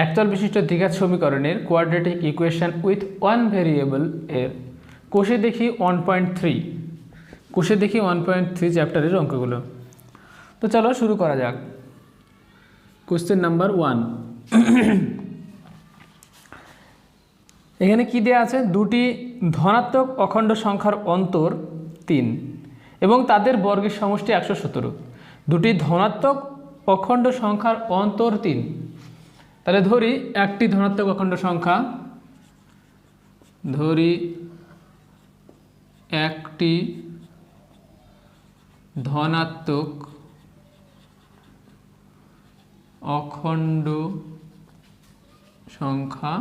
একতল বিশিষ্ট দ্বিঘাত সমীকরণের quadratic equation with one variable এর কোষে দেখি 1.3 কোষে দেখি 1.3 চ্যাপ্টারের অঙ্কগুলো। তো চলো শুরু করা যাক। Question number 1। এখানে কি দেয়া আছে? দুটি ধনাত্মক অখণ্ড সংখ্যার অন্তর 3 এবং তাদের বর্গের সমষ্টি 117। দুটি ধনাত্মক অখণ্ড সংখ্যার অন্তর 3। তাহলে ধরি একটি ধনাত্মক অখণ্ড সংখ্যা, ধরি একটি ধনাত্মক অখণ্ড সংখ্যা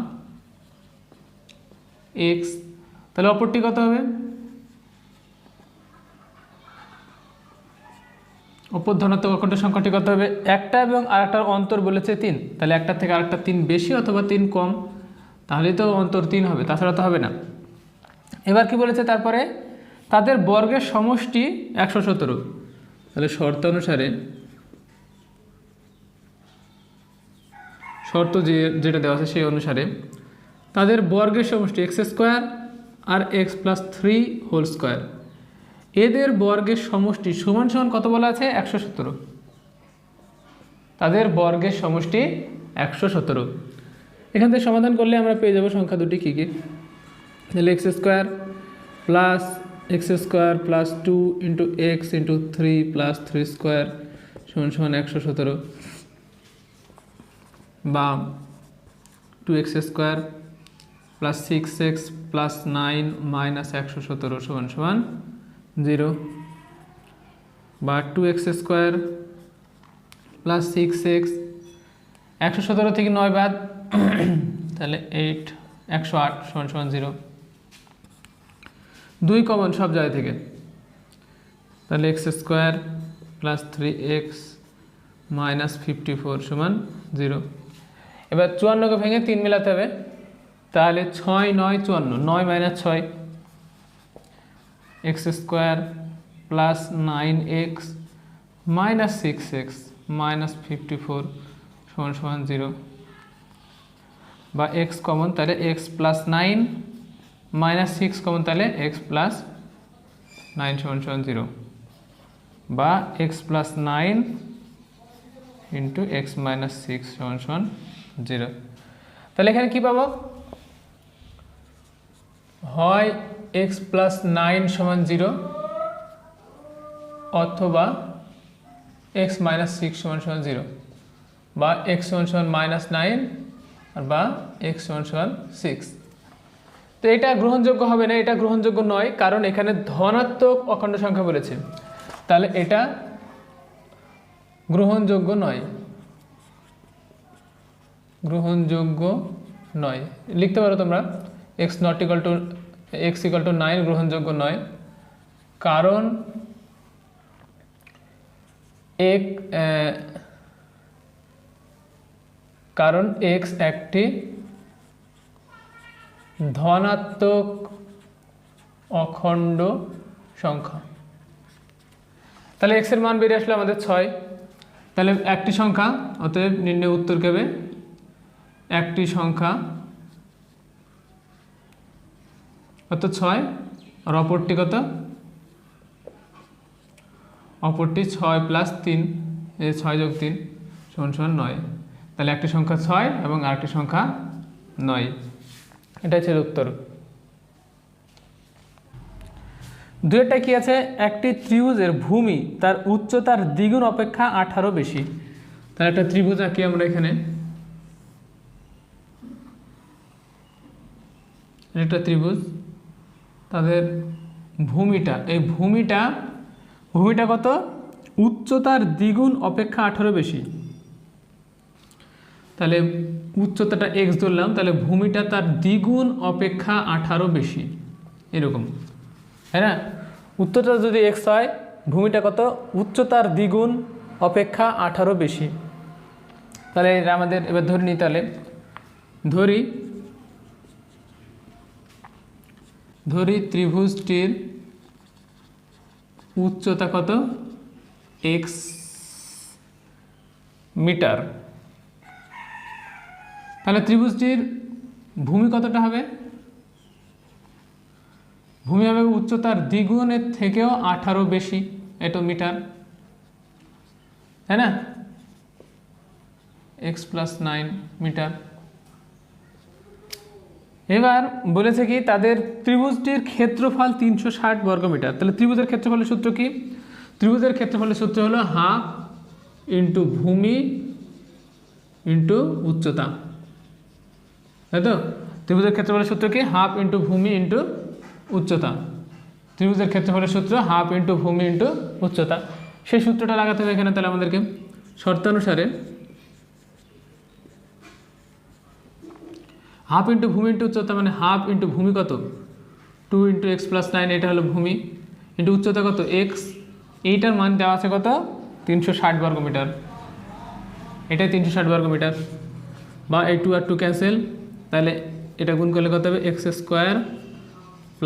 x। তাহলে অপরটি কত হবে? অপর ধনাত্মক অখণ্ড সংখ্যাটি কত হবে? একটা এবং আরেকটার অন্তর বলেছে 3, তাহলে একটা থেকে আরেকটা 3 বেশি অথবা 3 কম, তাহলেই তো অন্তর 3 হবে, তাছাড়া তো হবে না। এবার কি বলেছে তারপরে? তাদের বর্গের সমষ্টি 117। তাহলে শর্ত অনুসারে, শর্ত যেটা দেওয়া আছে সেই অনুসারে তাদের বর্গের সমষ্টি x² আর x+3 হোল স্কোয়ার, এদের বর্গের সমষ্টি সমান সমান কত বলা আছে? 117। তাদের বর্গের সমষ্টি 117। এখান থেকে সমাধান করলে আমরা পেয়ে যাব সংখ্যা দুটি কী কী। তাহলে x² plus 2 into x into 3 plus 3 square সমান সমান 117, বা 2x² plus 6x plus 9 minus 117 সমান সমান 0, বা 2x² প্লাস 6x 117 থেকে 9 বাদ, তাহলে 108 সমান সমান 0। 2 কমন সব জায়গা থেকে, তাহলে x² প্লাস 3x মাইনাস 54 সমান 0। এবার 54কে ভেঙে 3 মেলাতে হবে, তাহলে 6 9 54, 9 minus 6, x² plus 9x minus 6x minus 54 সমান সমান 0, বা x কমন, তাহলে x প্লাস 9 মাইনাস 6 কমন, তাহলে x প্লাস 9 সমান সমান 0, বা x plus 9 into x minus 6 সমান সমান 0। তাহলে এখানে কি পাবো? হয় x প্লাস 9 সমান 0, অথবা x মাইনাস 6 সমান সমান 0, বা x সমান সমান মাইনাস 9, আর বা x সমান সমান 6। তো এটা গ্রহণযোগ্য হবে না, এটা গ্রহণযোগ্য নয়, কারণ এখানে ধনাত্মক অখণ্ড সংখ্যা বলেছে, তাহলে এটা গ্রহণযোগ্য নয়, গ্রহণযোগ্য নয়। লিখতে পারো তোমরা x = 9 গ্রহণযোগ্য নয়, কারণ x একটি ধনাত্মক অখণ্ড সংখ্যা। তাহলে x এর মান বেরিয়ে আসলো আমাদের 6। তাহলে একটি সংখ্যা, অতএব নির্ণয় উত্তর হবে একটি সংখ্যা, কত? 6। আর অপরটি কত? অপরটি 6 প্লাস 3, 6 যোগ 3 সমান সমান 9। তাহলে একটি সংখ্যা 6 এবং আরেকটি সংখ্যা 9, এটা হচ্ছে উত্তর। দুইটা কি আছে? একটি ত্রিভুজের ভূমি তার উচ্চতার দ্বিগুণ অপেক্ষা 18 বেশি। তাহলে একটা ত্রিভুজ আঁকি আমরা এখানে, একটা ত্রিভুজ, তাদের ভূমিটা, এই ভূমিটা কত? উচ্চতার দ্বিগুণ অপেক্ষা 18 বেশি। তাহলে উচ্চতাটা x ধরলাম, তাহলে ভূমিটা তার দ্বিগুণ অপেক্ষা 18 বেশি, এরকম, তাই না? উচ্চতা যদি x হয়, ভূমিটা কত? উচ্চতার দ্বিগুণ অপেক্ষা 18 বেশি। তাহলে এটা আমাদের এবার ধরে নিই। তাহলে ধরি ত্রিভুজটির উচ্চতা কত? x মিটার। তাহলে ত্রিভুজটির ভূমি কতটা হবে? ভূমি হবে উচ্চতার দ্বিগুণের থেকেও 18 বেশি, এটা মিটার, তাই না? x + 9 মিটার। এবার বলেছে কি তাদের ত্রিভুজটির ক্ষেত্রফল 360 বর্গমিটার। তাহলে ত্রিভুজের ক্ষেত্রফলের সূত্র কি? ত্রিভুজের ক্ষেত্রফলের সূত্র হলো হাফ ইন্টু ভূমি ইন্টু উচ্চতা, তাই তো? ত্রিভুজের ক্ষেত্রফলের সূত্র কি? হাফ ইন্টু ভূমি ইন্টু উচ্চতা। ত্রিভুজের ক্ষেত্রফলের সূত্র হাফ ইন্টু ভূমি ইন্টু উচ্চতা। সেই সূত্রটা লাগাতে হবে এখানে। তাহলে আমাদেরকে শর্তানুসারে হাফ ইন্টু ভূমি ইন্টু উচ্চতা মানে হাফ ইন্টু ভূমি কত? 2 × x + 9, এটা হলো ভূমি, ইন্টু উচ্চতা কত? x। এইটার মান দেওয়া আছে কত? 360 বর্গমিটার। এটাই 360 বর্গমিটার। বা এই 2 আর 2 ক্যান্সেল, তাহলে এটা গুণ করলে কত হবে? x²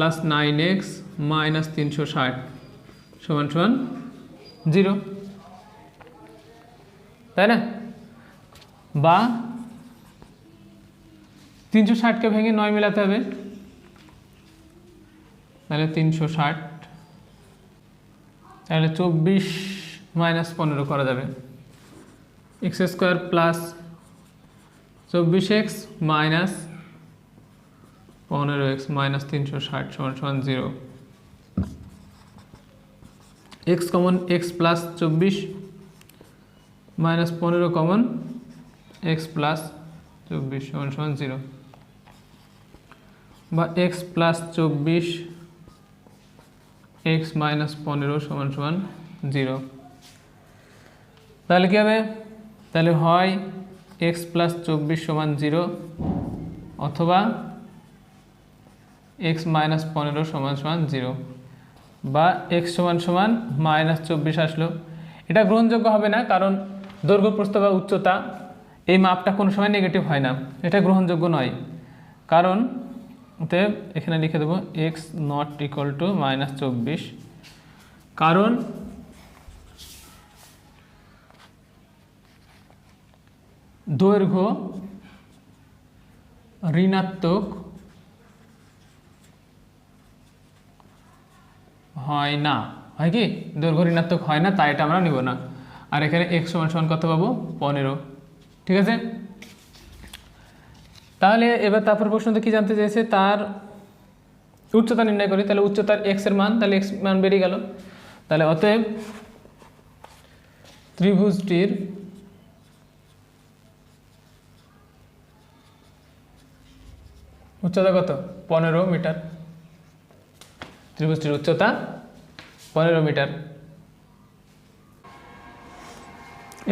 + 9x - 360 = 0, তাই না? বা 360কে ভেঙে 9 মেলাতে হবে, তাহলে 360, তাহলে 24 - 15 করা যাবে। x² + 24x - 15x - 360 = 0। x common x + 24 - 15 common x + 24 = 0, বা x + 24 x - 15 = 0। তাহলে কী হবে? তাহলে হয় x + 24 = 0 অথবা x - 15 = 0, বা x = -24 আসলো। এটা গ্রহণযোগ্য হবে না, কারণ দৈর্ঘ্য প্রস্থ বা উচ্চতা এই মাপটা কোনো সময় নেগেটিভ হয় না, এটা গ্রহণযোগ্য নয়। কারণ অতএব এখানে লিখে দেবো x not equal to -24, কারণ দৈর্ঘ্য ঋণাত্মক হয় না। হয় কি? দৈর্ঘ্য ঋণাত্মক হয় না, তাই এটা আমরা নিব না। আর এখানে x = কত পাবো? 15, ঠিক আছে? তাহলে এবার তারপর প্রশ্নতে কি জানতে চেয়েছে? তার উচ্চতা নির্ণয় করি। তাহলে উচ্চতার x এর মান, তাহলে x মান বেরিয়ে গেল। তাহলে অতএব ত্রিভুজটির উচ্চতা কত? 15 মিটার। ত্রিভুজটির উচ্চতা 15 মিটার।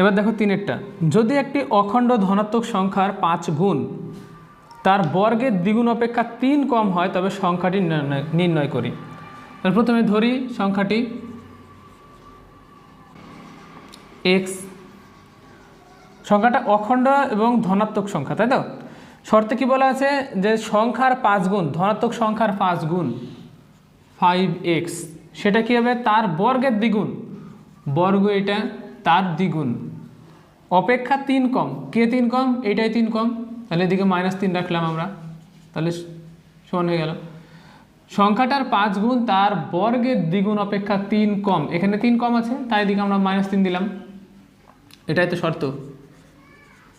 এবার দেখো 3-এরটা। যদি একটি অখণ্ড ধনাত্মক সংখ্যার 5 গুণ তার বর্গের দ্বিগুণ অপেক্ষা 3 কম হয়, তবে সংখ্যাটি নির্ণয় করি। তাহলে প্রথমে ধরি সংখ্যাটি x, সংখ্যাটা অখণ্ড এবং ধনাত্মক সংখ্যা, তাই তো? শর্তে কি বলা আছে? যে সংখ্যার 5 গুণ, ধনাত্মক সংখ্যার 5 গুণ 5x, সেটা কি হবে? তার বর্গের দ্বিগুণ, বর্গ এটা, তার দ্বিগুণ অপেক্ষা 3 কম। কে 3 কম? এটাই 3 কম, তাহলে এদিকে -3 রাখলাম আমরা, তাহলে সমান হয়ে গেল। সংখ্যাটার 5 গুণ তার বর্গের দ্বিগুণ অপেক্ষা 3 কম, এখানে 3 কম আছে, তাই এদিকে আমরা -3 দিলাম। এটাই তো শর্ত,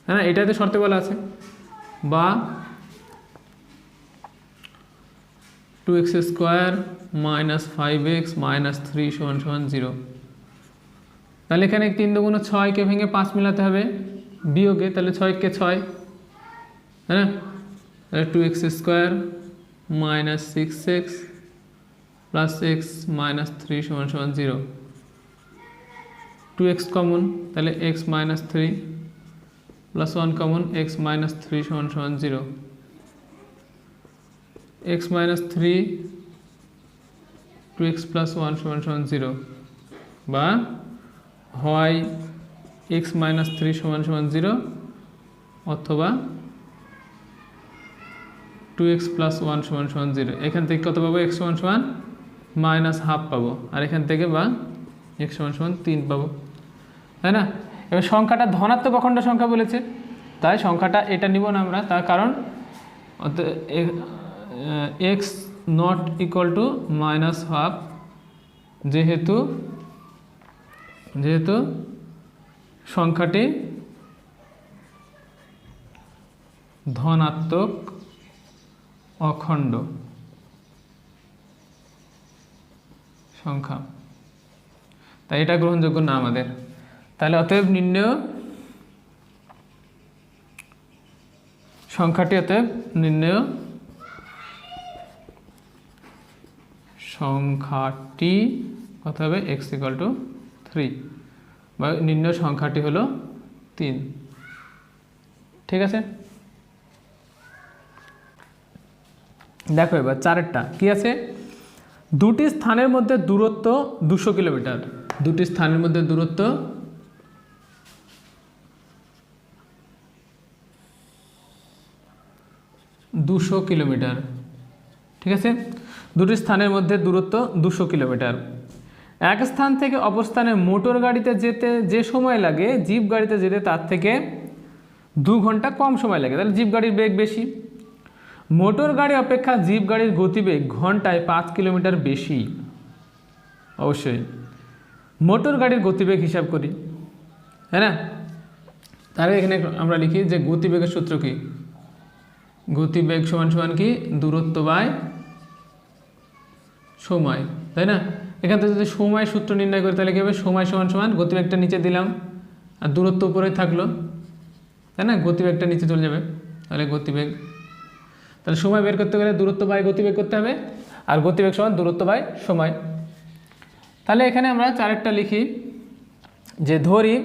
হ্যাঁ, এটাই তো শর্তে বলা আছে। বা 2x² - 5x - 3 = 0। তাহলে এখানে 3 × 2 = 6, কে ভেঙে 5 মেলাতে হবে বিয়োগে, তাহলে 6 × 6, হ্যাঁ, তাহলে 2x² - 6x + x - 3 = 0। 2x common, তাহলে x - 3 + 1 common, x - 3 = 0। x - 3 2x + 1 = 0, বা হয় x - 3 = 0 অথবা 2x + 1 = 0। এখান থেকে কত পাবো? x = -½ পাবো, আর এখান থেকে বা x = 3 পাবো, তাই না? এবার সংখ্যাটা ধনাত্মক অখণ্ড সংখ্যা বলেছে, তাই সংখ্যাটা এটা নিব না আমরা, তার কারণ এক্স নট ইকুয়াল টু -12, যেহেতু সংখ্যাটি ধনাত্মক অখণ্ড সংখ্যা, তাই এটা গ্রহণযোগ্য না আমাদের। তাহলে অতএব নির্ণেয় সংখ্যাটি কত হবে, x ইকুয়াল টু 3, বা নির্ণেয় সংখ্যাটি হলো 3। ঠিক আছে, দেখো এবার 4এরটা কি আছে, দুটি স্থানের মধ্যে দূরত্ব 200 কিলোমিটার। দুটি স্থানের মধ্যে দূরত্ব 200 কিলোমিটার। ঠিক আছে, দুটি স্থানের মধ্যে দূরত্ব 200 কিলোমিটার। এক স্থান থেকে অপর স্থানে মোটর গাড়িতে যেতে যে সময় লাগে, জিপ গাড়িতে যেতে তার থেকে 2 ঘন্টা কম সময় লাগে। তাহলে জিপ গাড়ির বেগ বেশি। মোটর গাড়ি অপেক্ষা জিপ গাড়ির গতিবেগ ঘন্টায় 5 কিলোমিটার বেশি। অবশ্যই মোটর গাড়ির গতিবেগ হিসাব করি, তাই না? তাহলে এখানে আমরা লিখি যে গতিবেগের সূত্র কি, গতিবেগ সমান সমান কি, দূরত্ব বাই সময়, তাই না? এখান থেকে যদি সময় সূত্র নির্ণয় করি তাহলে কি হবে, সময় সমান সমান গতিবেগটা নিচে দিলাম আর দূরত্ব উপরে থাকলো, তাই না? গতিবেগটা নিচে চলে যাবে, তাহলে গতিবেগ, তাহলে সময় বের করতে গেলে দূরত্ব বাই গতিবেগ করতে হবে, আর গতিবেগ সমান দূরত্ব বাই সময়। তাহলে এখানে আমরা 4একটা লিখি যে ধরি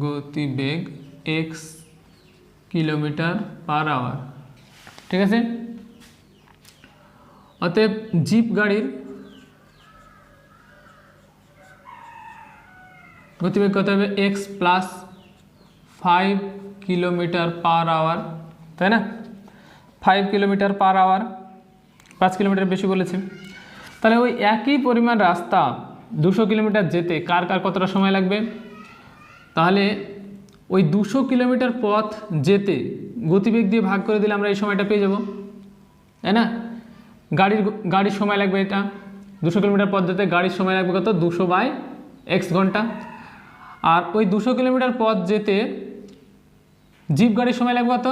গতিবেগ x কিলোমিটার/আওয়ার। ঠিক আছে, অতএব জিপ গাড়ির গতিবেগ কত হবে, x প্লাস 5 কিলোমিটার/আওয়ার, তাই না? 5 কিলোমিটার/আওয়ার, 5 কিলোমিটার বেশি বলেছে। তাহলে ওই একই পরিমাণ রাস্তা 200 কিলোমিটার যেতে কার কতটা সময় লাগবে? তাহলে ওই 200 কিলোমিটার পথ যেতে গতিবেগ দিয়ে ভাগ করে দিলে আমরা এই সময়টা পেয়ে যাব, তাই না? গাড়ির সময় লাগবে, এটা 200 কিলোমিটার পথ যেতে গাড়ির সময় লাগবে কত, 200/x ঘন্টা। আর ওই 200 কিলোমিটার পথ যেতে জিপ গাড়ির সময় লাগবে কত,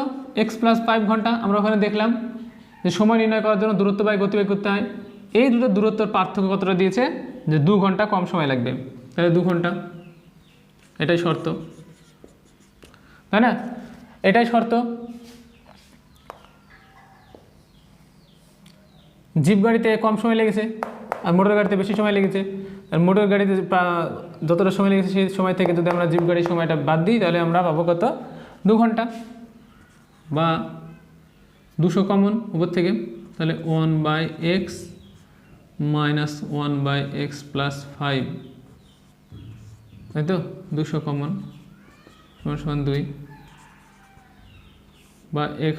x প্লাস 5 ঘন্টা। আমরা ওখানে দেখলাম যে সময় নির্ণয় করার জন্য দূরত্ব বাই গতিবেগ করতে হয়। এই দুটো দূরত্বের পার্থক্য কতটা দিয়েছে, যে 2 ঘন্টা কম সময় লাগবে, তাহলে 2 ঘন্টা, এটাই শর্ত, তাই না? এটাই শর্ত। জিপ গাড়িতে কম সময় লেগেছে আর মোটর গাড়িতে বেশি সময় লেগেছে। আর মোটর গাড়িতে যতটা সময় লেগেছে সেই সময় থেকে যদি আমরা জিপ গাড়ির সময়টা বাদ দিই তাহলে আমরা পাবো কত, 2 ঘন্টা, বা 200 কমন উপর থেকে, তাহলে 1/x মাইনাস 1/x প্লাস 5, তাই তো? 200 কমন সমান 2, বা x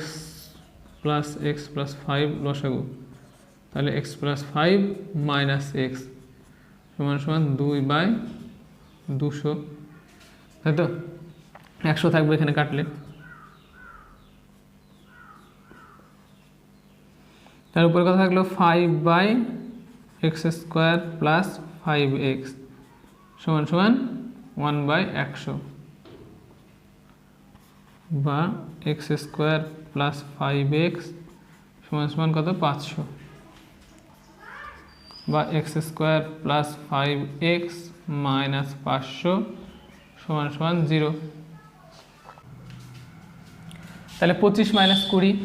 প্লাস x প্লাস 5 লসাগু, তাহলে x প্লাস 5 মাইনাস x সমান 2/200, তাই তো? 100 থাকবে এখানে কাটলে। তার উপরে কথা থাকলো 5/x² প্লাস 5x সমান 1/100, বা x² প্লাস 5x সমান কত, 500, বা x² প্লাস 5x মাইনাস 500 সমান 0। তাহলে 25 মাইনাস 20,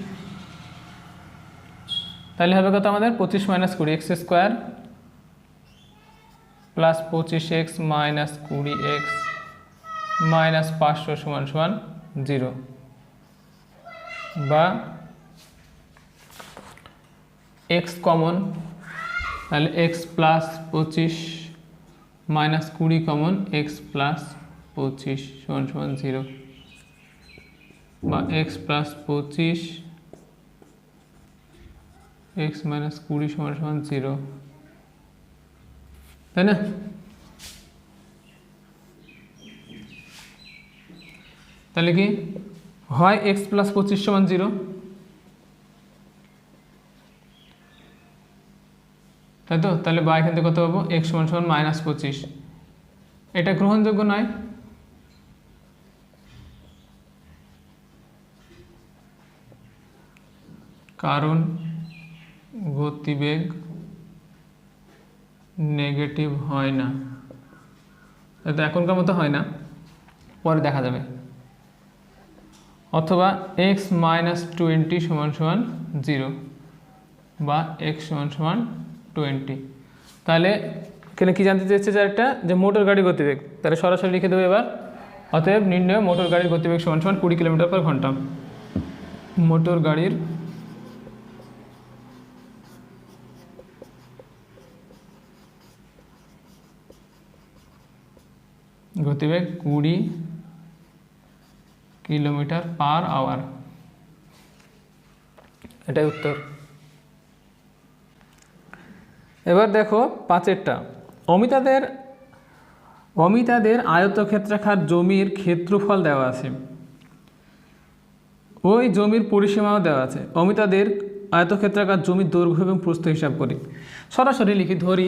তাহলে হবে কত আমাদের, 25 minus 20, x² plus 25x minus 20x minus 500 সমান 0, বা x কমন, তাহলে x plus 25 minus 20 common, x plus 25 সমান 0, বা x প্লাস 25 x মাইনাস 20 সমান 0, তাই না? তাহলে কি হয় এক্স প্লাস 25 সমান 0, তাই তো? তাহলে বা এখান থেকে কত পাবো, এক্স সমান সমান -25। এটা গ্রহণযোগ্য নয়, কারণ গতিবেগ নেগেটিভ হয় না। তো এখনকার মতো হয় না, পরে দেখা যাবে। অথবা এক্স -20 সমান সমান 0 বা এক্স সমান সমান 20। তাহলে এখানে কি জানতে চেয়েছে যে একটা, যে মোটর গাড়ির গতিবেগ, তাহলে সরাসরি লিখে দেবো এবার। অতএব নির্ণয় মোটর গাড়ির গতিবেগ সমান সমান 20 কিলোমিটার/ঘন্টা। মোটর গাড়ির গতিবেগ 20 কিলোমিটার/আওয়ার। এটাই উত্তর। এবার দেখো 5এরটা, অমিতাদের আয়তক্ষেত্রাকার জমির ক্ষেত্রফল দেওয়া আছে, ওই জমির পরিসীমাও দেওয়া আছে। অমিতাদের আয়তক্ষেত্রাকার জমির দৈর্ঘ্য এবং প্রস্থ হিসাব করি। সরাসরি লিখি, ধরি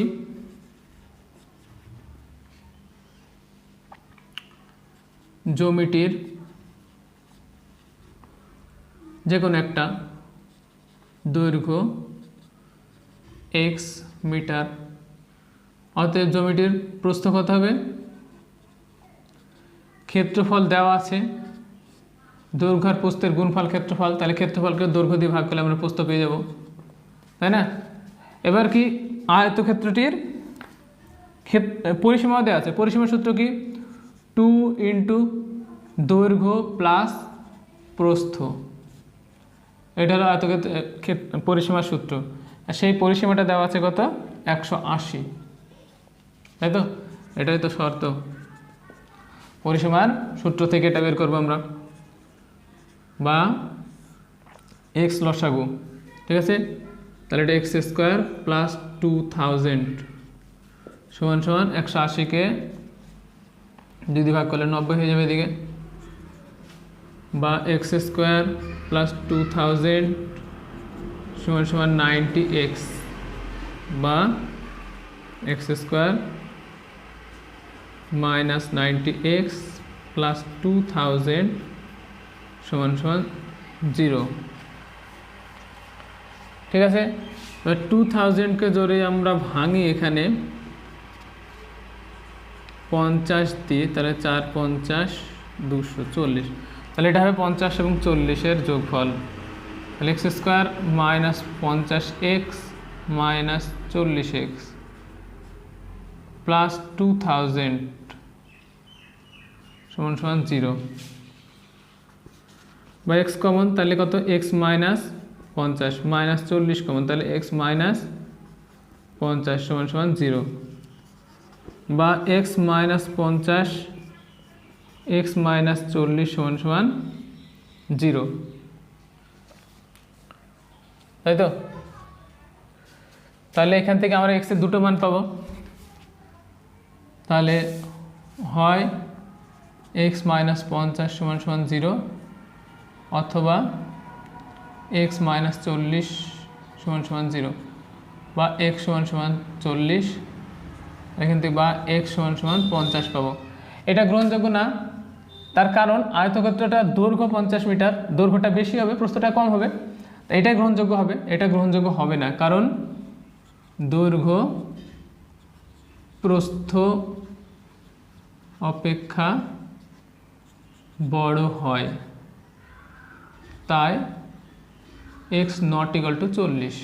জমিটির যে কোনো একটা দৈর্ঘ্য x মিটার, অতএব জমিটির প্রস্থ কত হবে, ক্ষেত্রফল দেওয়া আছে, দৈর্ঘ্য আর প্রস্থের গুণফল ক্ষেত্রফল, তাহলে ক্ষেত্রফলকে দৈর্ঘ্য দিয়ে ভাগ করলে আমরা প্রস্থ পেয়ে যাব, তাই না? এবার কি আয়তক্ষেত্রটির পরিসীমাও দেওয়া আছে। পরিসীমার সূত্র কি, 2 × দৈর্ঘ্য প্লাস প্রস্থ, এটা হলো আয়তক্ষেত্র পরিসীমার সূত্র। আর সেই পরিসীমাটা দেওয়া আছে কত, 180, তাই তো? এটাই তো শর্ত, পরিসীমার সূত্র থেকে এটা বের করবো আমরা, বা এক্স লসাগু, ঠিক আছে? তাহলে এটা x² + 2000 সমান সমান 180কে 2 দিয়ে ভাগ করলে 90 হয়ে যাবে এদিকে, বা x² + 2000 সমান সমান 90x, বা x² - 90x + 2000 সমান সমান 0, ঠিক আছে? এবার 2000কে জোরে আমরা ভাঙি এখানে 50 দিয়ে, তাহলে 4 × 50 = 240, তাহলে এটা হবে 50 এবং 40-এর যোগফল। তাহলে x² - 50x - 40x + 2000 সমান সমান 0, বা x কমন, তাহলে কত, x - 50 - 40 কমন, তাহলে x - 50 সমান সমান 0, বা x - 50 x - 40 সমান সমান 0, তাই তো? তাহলে এখান থেকে আমরা x এর দুটো মান পাবো, তাহলে হয় x - 50 সমান সমান 0, অথবা x - 40 সমান সমান 0, বা x সমান সমান 40, এখান থেকে বা x সমান সমান 50 পাবো। এটা গ্রহণযোগ্য না, তার কারণ আয়তক্ষেত্রটা দৈর্ঘ্য 50 মিটার, দৈর্ঘ্যটা বেশি হবে, প্রস্থটা কম হবে, এটাই গ্রহণযোগ্য হবে। এটা গ্রহণযোগ্য হবে না, কারণ দৈর্ঘ্য প্রস্থ অপেক্ষা বড় হয়, তাই x ≠ 40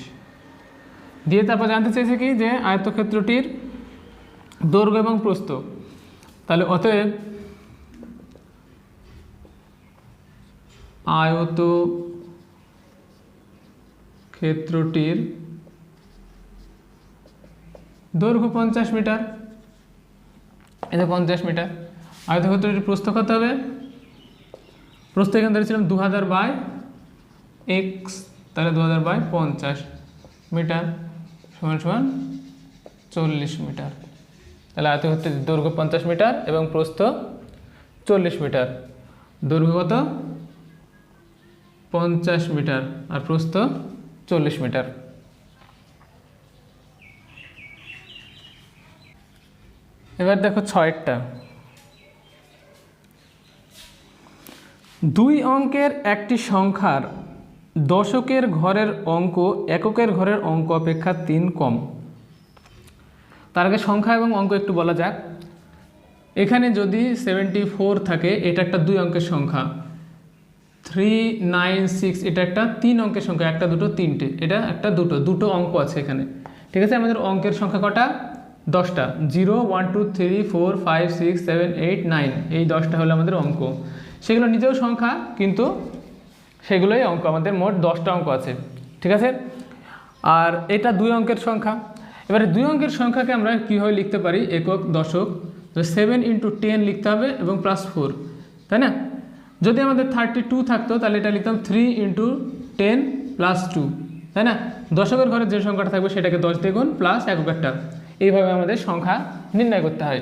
দিয়ে তারপর জানতে চেয়েছে কি, যে আয়তক্ষেত্রটির দৈর্ঘ্য এবং প্রস্থ। তাহলে অতএব আয়তক্ষেত্রটির দৈর্ঘ্য 50 মিটার, এটা 50 মিটার। আয়তক্ষেত্রটির প্রস্থ কত হবে, প্রস্থ এখানে ধরেছিলাম 2000/x, তাহলে 2000/50 মিটার সমান সমান 40 মিটার। তাহলে আয়তক্ষেত্রের দৈর্ঘ্য 50 মিটার এবং প্রস্থ 40 মিটার, দৈর্ঘ্য কত 50 মিটার আর প্রস্থ 40 মিটার। এবার দেখো 6টা, 2 অঙ্কের একটি সংখ্যার দশকের ঘরের অঙ্ক এককের ঘরের অঙ্ক অপেক্ষা 3 কম। তার আগে সংখ্যা এবং অঙ্ক একটু বলা যাক। এখানে যদি 74 থাকে, এটা একটা 2 অঙ্কের সংখ্যা, 396 এটা একটা 3 অঙ্কের সংখ্যা, একটা দুটো তিনটে, এটা একটা দুটো অঙ্ক আছে এখানে, ঠিক আছে। আমাদের অঙ্কের সংখ্যা কটা 10টা, 0 1 2 3 4 5 6 7 8 9, এই 10টা হলো আমাদের অঙ্ক। সেগুলো নিজেও সংখ্যা, কিন্তু সেগুলোই অঙ্ক, আমাদের মোট 10টা অঙ্ক আছে, ঠিক আছে। আর এটা 2 অঙ্কের সংখ্যা। এবারে 2 অঙ্কের সংখ্যাকে আমরা কীভাবে লিখতে পারি, একক দশক, 7 × 10 লিখতে হবে এবং +4, তাই না। যদি আমাদের 32 থাকতো তাহলে এটা লিখতাম 3 × 10 + 2, তাই না। দশকের ঘরে যে সংখ্যাটা থাকবে সেটাকে 10 দিয়ে গুণ প্লাস একক একটা, এইভাবে আমাদের সংখ্যা নির্ণয় করতে হয়।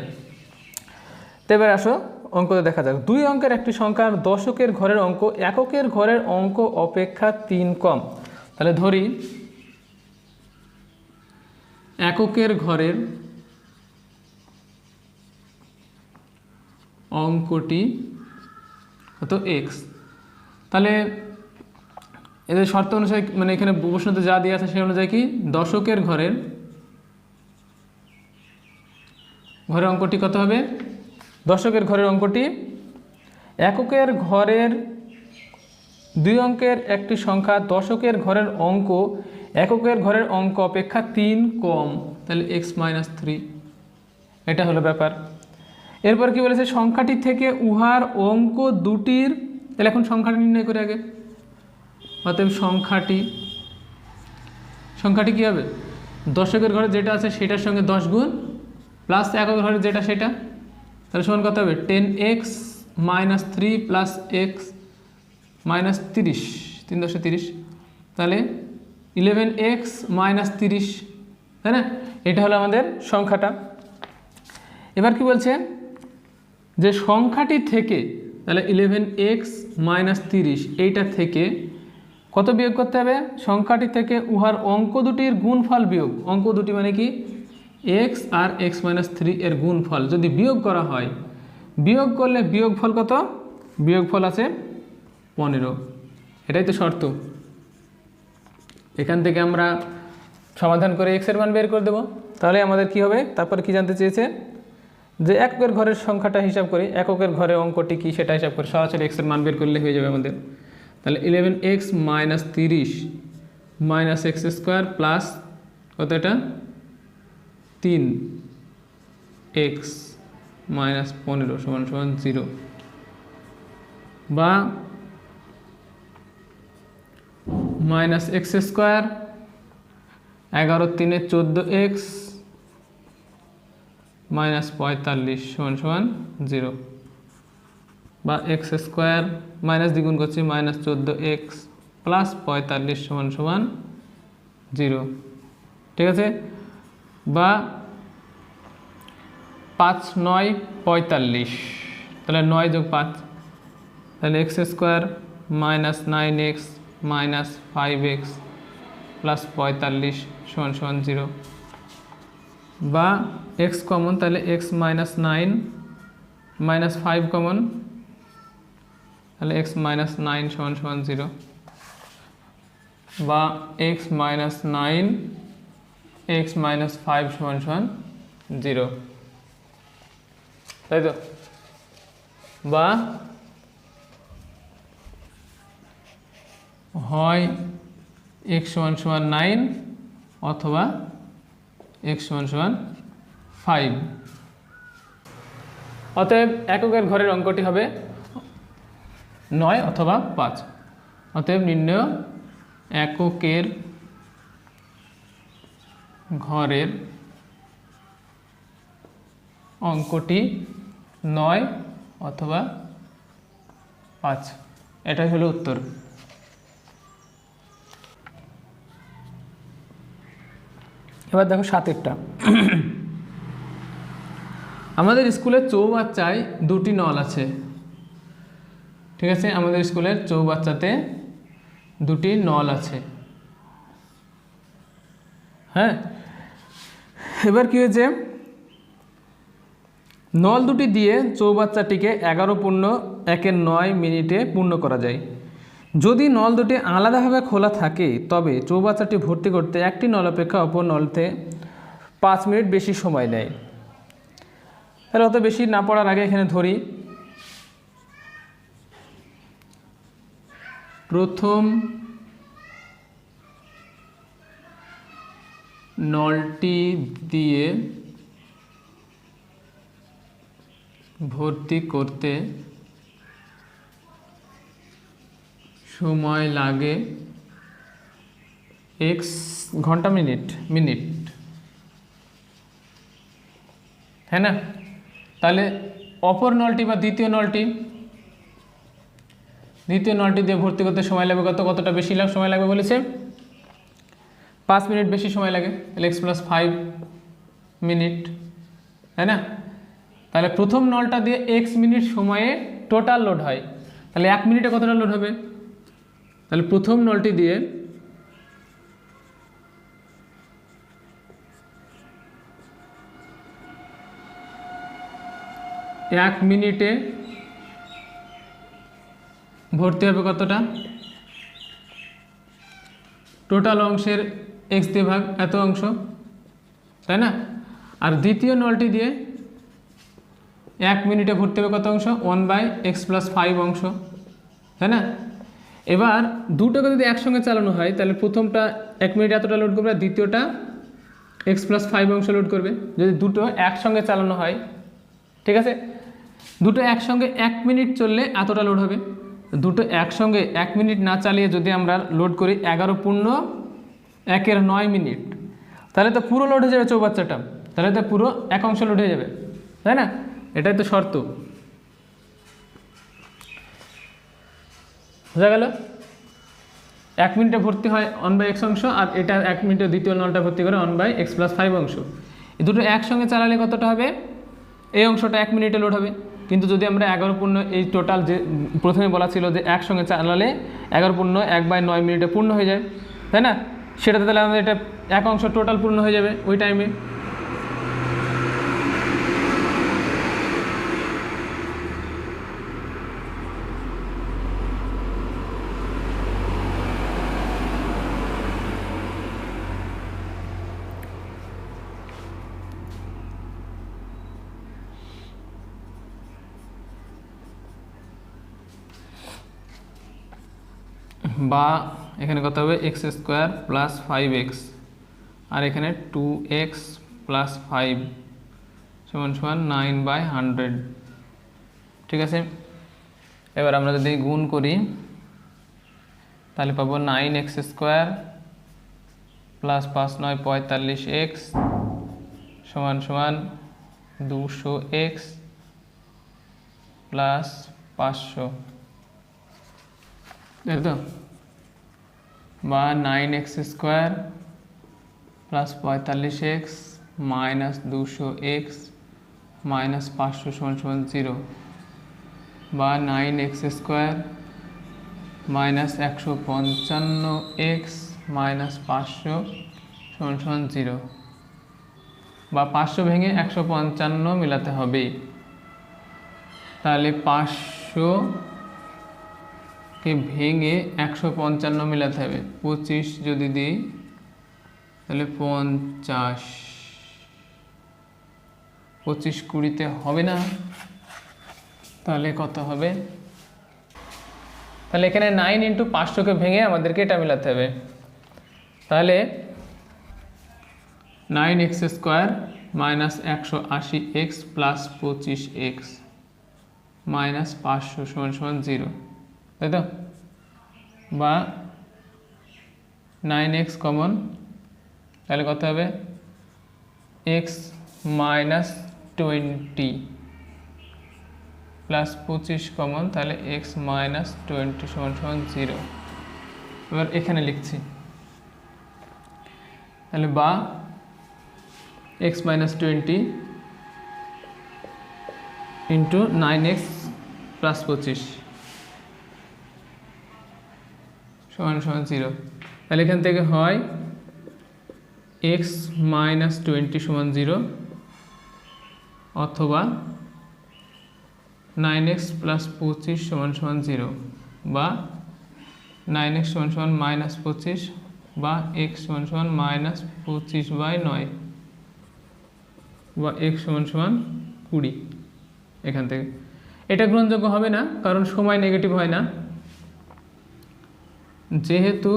তো এবার আসো অঙ্কতে দেখা যাক। 2 অঙ্কের একটি সংখ্যার দশকের ঘরের অঙ্ক এককের ঘরের অঙ্ক অপেক্ষা 3 কম। তাহলে ধরি এককের ঘরের অঙ্কটি কত x। তাহলে এদের শর্ত অনুযায়ী, মানে এখানে প্রশ্নতে যা দিয়ে আছে সেই অনুযায়ী কি দশকের ঘরের অঙ্কটি কত হবে, দশকের ঘরের অঙ্কটি এককের ঘরের 2 অঙ্কের একটি সংখ্যা দশকের ঘরের অঙ্ক এককের ঘরের অঙ্ক অপেক্ষা 3 কম, তাহলে x - 3, এটা হলো ব্যাপার। এরপর কি বলেছে, সংখ্যাটি থেকে উহার অঙ্ক দুটির, তাহলে এখন সংখ্যাটি নির্ণয় করে আগে। অতএব সংখ্যাটি কি হবে, দশকের ঘরে যেটা আছে সেটার সঙ্গে 10 গুণ প্লাস এককের ঘরে যেটা সেটা, তাহলে সমান কত হবে 10x - 3 + x - 30, 3 × 10 = 30, তাহলে 11x - 30, তাই না। এটা হলো আমাদের সংখ্যাটা। এবার কি বলছে, যে সংখ্যাটি থেকে, তাহলে 11x - 30 এইটা থেকে কত বিয়োগ করতে হবে, সংখ্যাটি থেকে উহার অঙ্ক দুটির গুণফল বিয়োগ। অঙ্ক দুটি মানে কি x আর x - 3 এর গুণফল যদি বিয়োগ করা হয়, বিয়োগ করলে বিয়োগফল কত, বিয়োগফল আছে 15, এটাই তো শর্ত। এখান থেকে আমরা সমাধান করে x এর মান বের করে দেব, তাহলে আমাদের কি হবে। তারপর কি জানতে চেয়েছে, যে এককের ঘরের সংখ্যাটা হিসাব করি, এককের ঘরের অঙ্কটি কি সেটা হিসাব করে সরাসরি x এর মান বের করলে হয়ে যাবে আমাদের। তাহলে 11x - 30 - x² প্লাস কত, এটা 3x - 15 = 0, বা -x² 11 × 3 = 14x - 45 = 0, বা x² মাইনাস দ্বিগুণ করছি -14x প্লাস 45 = 0, ঠিক আছে। বা 5 × 9 = 45, তাহলে 9 + 5, তাহলে x² - 9x - 5x প্লাস 45 = 0, বা x কমন, তাহলে x - 9 - 5 কমন, তাহলে x - 9 = 0, বা x - 9 x - 5 = 0, তাই তো। বা হয় x = 9 অথবা x = 5। অতএব এককের ঘরের অঙ্কটি হবে 9 অথবা 5। অতএব নির্ণয় এককের ঘরের অঙ্কটি 9 অথবা 5, এটাই হলো উত্তর। এবার দেখো 7এরটা। আমাদের স্কুলের চৌবাচ্চায় 2টি নল আছে। ঠিক আছে, আমাদের স্কুলের চৌবাচ্চাতে দুটি নল আছে। হ্যাঁ, এবার কি হয়েছে, নল দুটি দিয়ে চৌবাচ্চাটিকে 11:09 মিনিটে পূর্ণ করা যায়। যদি নল দুটি আলাদাভাবে খোলা থাকে তবে চৌবাচ্চাটি ভর্তি করতে একটি নল অপেক্ষা অপর নলতে 5 মিনিট বেশি সময় নেয়। তাহলে অত বেশি না পড়ার আগে এখানে ধরি, প্রথম নলটি দিয়ে ভর্তি করতে সময় লাগে x ঘন্টা মিনিট, হ্যাঁ না? তাহলে অপর নলটি বা দ্বিতীয় নলটি দিয়ে ভর্তি করতে সময় লাগবে কতটা বেশি সময় লাগবে বলেছে, 5 মিনিট বেশি সময় লাগে। তাহলে x + 5 মিনিট, তাই না? তাহলে প্রথম নলটা দিয়ে x মিনিট সময়ে টোটাল লোড হয়, তাহলে 1 মিনিটে কতটা লোড হবে? তাহলে প্রথম নলটি দিয়ে 1 মিনিটে ভর্তি হবে কতটা, টোটাল অংশের x দিয়ে ভাগ এত অংশ, তাই না? আর দ্বিতীয় নলটি দিয়ে 1 মিনিটে ভর্তি হবে কত অংশ, 1/x + 5 অংশ, তাই না? এবার দুটোকে যদি একসঙ্গে চালানো হয় তাহলে প্রথমটা 1 মিনিট এতটা লোড করবে আর দ্বিতীয়টা x + 5 অংশ লোড করবে। যদি দুটো একসঙ্গে চালানো হয়, ঠিক আছে, দুটো একসঙ্গে 1 মিনিট চললে এতটা লোড হবে। দুটো একসঙ্গে 1 মিনিট না চালিয়ে যদি আমরা লোড করি 11:09 মিনিট, তাহলে তো পুরো লোড হয়ে যাবে চৌবাচ্চাটা, তাহলে তো পুরো এক অংশ লোড হয়ে যাবে, তাই না? এটাই তো শর্ত, বোঝা গেল? 1 মিনিটে ভর্তি হয় 1/x অংশ, আর এটা 1 মিনিটে দ্বিতীয় নলটা ভর্তি করে 1/x + 5 অংশ। এই দুটো একসঙ্গে চালালে কতটা হবে, এই অংশটা 1 মিনিটে লোড হবে। কিন্তু যদি আমরা 11 এই টোটাল যে প্রথমে বলা ছিল যে একসঙ্গে চালালে 11:1/9 মিনিটে পূর্ণ হয়ে যায়, তাই না? সেটাতে তাহলে আমাদের এটা এক অংশ টোটাল পূর্ণ হয়ে যাবে ওই টাইমে। বা এখানে কত হবে, x² + 5x, আর এখানে 2x + 5 = 9/100, ঠিক আছে? এবার আমরা যদি গুণ করি তাহলে পাবো 9x² + 5 × 9 = 45x = 200x + 500, তাই তো? বা 9x² + 45x - 200x - 500 = 0, বা 9x² - 155x - 500 = 0, বা 500 ভেঙে 155 মেলাতে হবে। তাহলে 500কে ভেঙে 155 মেলাতে হবে। 25 যদি দিই তাহলে 50, 25 20-তে হবে না, তাহলে কত হবে? তাহলে এখানে 9 × 500কে ভেঙে আমাদেরকে এটা মেলাতে হবে। তাহলে 9x² - 180x + 25x - 500 = 0, তাই তো? বা 9x কমন, তাহলে কত হবে, x - 20 প্লাস 25 কমন, তাহলে x - 20 = 0। এবার এখানে লিখছি, তাহলে বা x - 20 × 9x + 25, সমান সমান 0। তাহলে এখান থেকে হয় x মাইনাস 20 সমান 0 অথবা 9x প্লাস 25 সমান সমান 0 বা 9x সমান সমান মাইনাস 25 বা x সমান সমান মাইনাস 25/9 বা x সমান সমান 20। এখান থেকে এটা গ্রহণযোগ্য হবে না, কারণ সময় নেগেটিভ হয় না। যেহেতু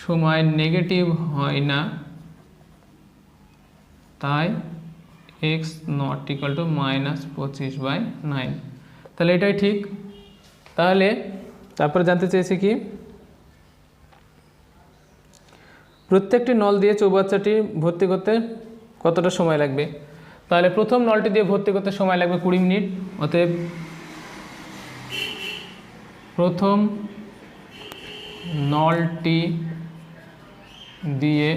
সময় নেগেটিভ হয় না, তাই x not equal to minus 25/9। তাহলে এটাই ঠিক। তাহলে তারপরে জানতে চেয়েছি কি, প্রত্যেকটি নল দিয়ে চৌবাচ্চাটি ভর্তি করতে কতটা সময় লাগবে। তাহলে প্রথম নলটি দিয়ে ভর্তি করতে সময় লাগবে 20 মিনিট। অতএব প্রথম নলটি দিয়ে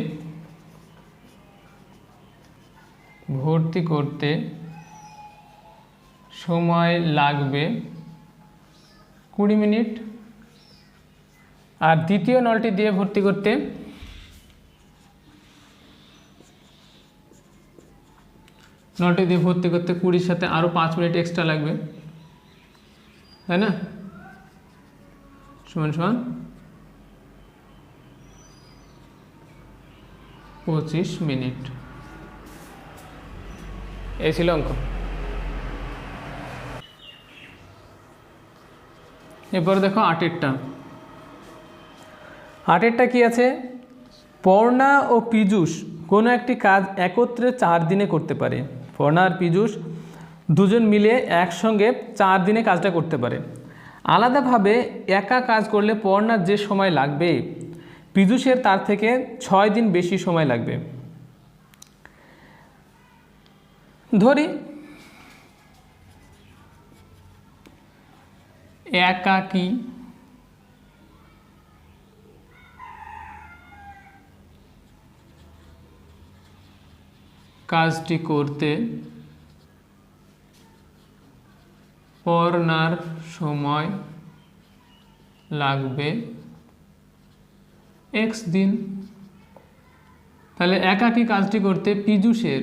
ভর্তি করতে সময় লাগবে 20 মিনিট, আর দ্বিতীয় নলটি দিয়ে ভর্তি করতে নলটি দিয়ে ভর্তি করতে 20-র সাথে আরও 5 মিনিট এক্সট্রা লাগবে, তাই না? সমান সমান 25 মিনিট। এই ছিল অঙ্ক। এরপর দেখো 8-এরটা। 8-এরটা কি আছে, পর্ণা ও পীযূষ কোনো একটি কাজ একত্রে 4 দিনে করতে পারে। পর্ণা আর পীযূষ দুজন মিলে একসঙ্গে 4 দিনে কাজটা করতে পারে। আলাদাভাবে একা কাজ করলে পর্ণার যে সময় লাগবে, পীযূষের তার থেকে 6 দিন বেশি সময় লাগবে। ধরি একাকী কাজটি করতে পর্ণার সময় লাগবে x দিন। তাহলে একাকী কাজটি করতে পীযূষের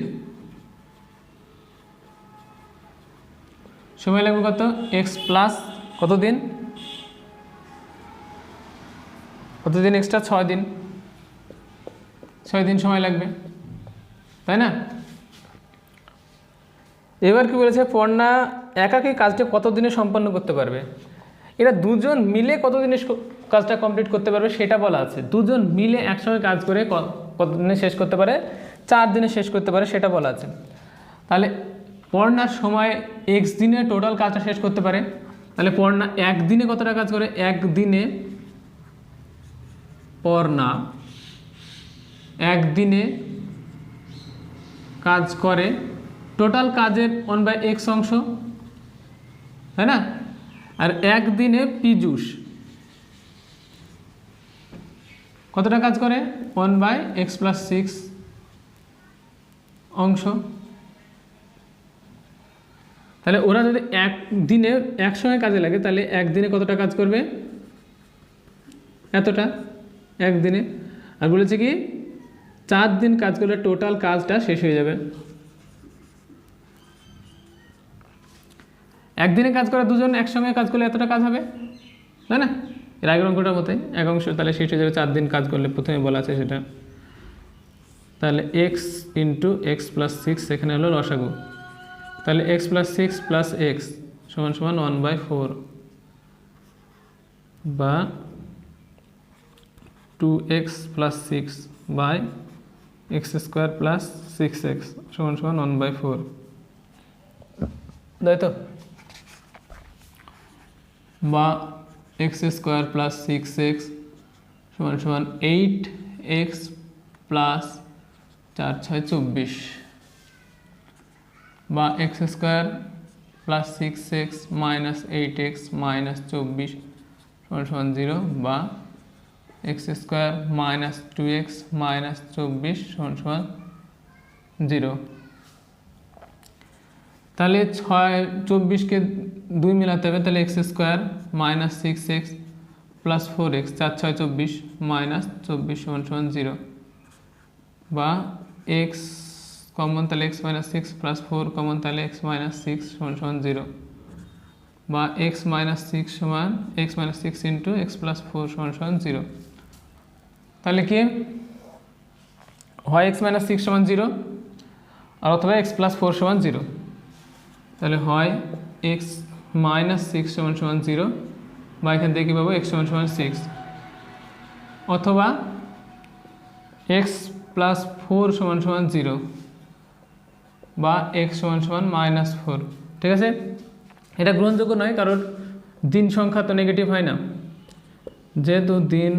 সময় লাগবে কত, x প্লাস কত দিন, কতদিন এক্সট্রা, 6 দিন। 6 দিন সময় লাগবে, তাই না? এবার কি বলেছে, পর্ণা একাকী কাজটা কত দিনে সম্পন্ন করতে পারবে। এরা দুজন মিলে কত দিনে কাজটা কমপ্লিট করতে পারবে সেটা বলা আছে। দুজন মিলে একসঙ্গে কাজ করে কত দিনে শেষ করতে পারে, 4 দিনে শেষ করতে পারে সেটা বলা আছে। তাহলে পর্ণার সময় x দিনে টোটাল কাজটা শেষ করতে পারে। তাহলে পর্ণা একদিনে কতটা কাজ করে, একদিনে পর্ণা একদিনে কাজ করে টোটাল কাজের 1/x অংশ, তাই না? আর একদিনে পীযূষ কতটা কাজ করে, 1/x + 6 অংশ। তাহলে ওরা যদি একদিনে একসঙ্গে কাজে লাগে, তাহলে একদিনে কতটা কাজ করবে, এতটা একদিনে। আর বলেছে কি 4 দিন কাজ করলে টোটাল কাজটা শেষ হয়ে যাবে। একদিনে কাজ করা দুজন একসঙ্গে কাজ করলে এতটা কাজ হবে, তাই না? এর আগের অঙ্কটার মতোই এক অংশ তাহলে শেষ হয়ে যাবে 4 দিন কাজ করলে, প্রথমে বলা আছে সেটা। তাহলে x × x + 6 এখানে হলো লসাগু। তাহলে x + 6 + x সমান সমান 1/4 বা 2x + 6/x² + 6x সমান সমান 1/4, তাই তো? বা x² + 6x সমান সমান 8x + 4 × 6 = 24 বা x² + 6x - 8x - 24 সমান সমান 0 বা x² - 2x - 24 সমান সমান 0। তাহলে 24কে দুই মিলাতে হবে, তাহলে x square minus 6x plus 4x 4 6 24 minus 24 সমান সমান 0, বা এক্স কমন তাহলে এক্স মাইনাস 6 প্লাস 4 কমন তাহলে এক্স মাইনাস 6 সমান সমান 0, বা এক্স মাইনাস 6 সমান x minus 6 into x plus 4 সমান সমান 0। তাহলে কি হয় এক্স মাইনাস 6 সমান 0 আর অথবা এক্স প্লাস 4 সমান 0। তাহলে হয় এক্স মাইনাস 6 সমান সমান 0, বা এখান থেকে কী পাবো এক্স সমান সমান 6, অথবা এক্স প্লাস 4 সমান সমান 0, বা এক্স সমান সমান মাইনাস 4। ঠিক আছে, এটা গ্রহণযোগ্য নয় কারণ দিন সংখ্যা তো নেগেটিভ হয় না, যেহেতু দিন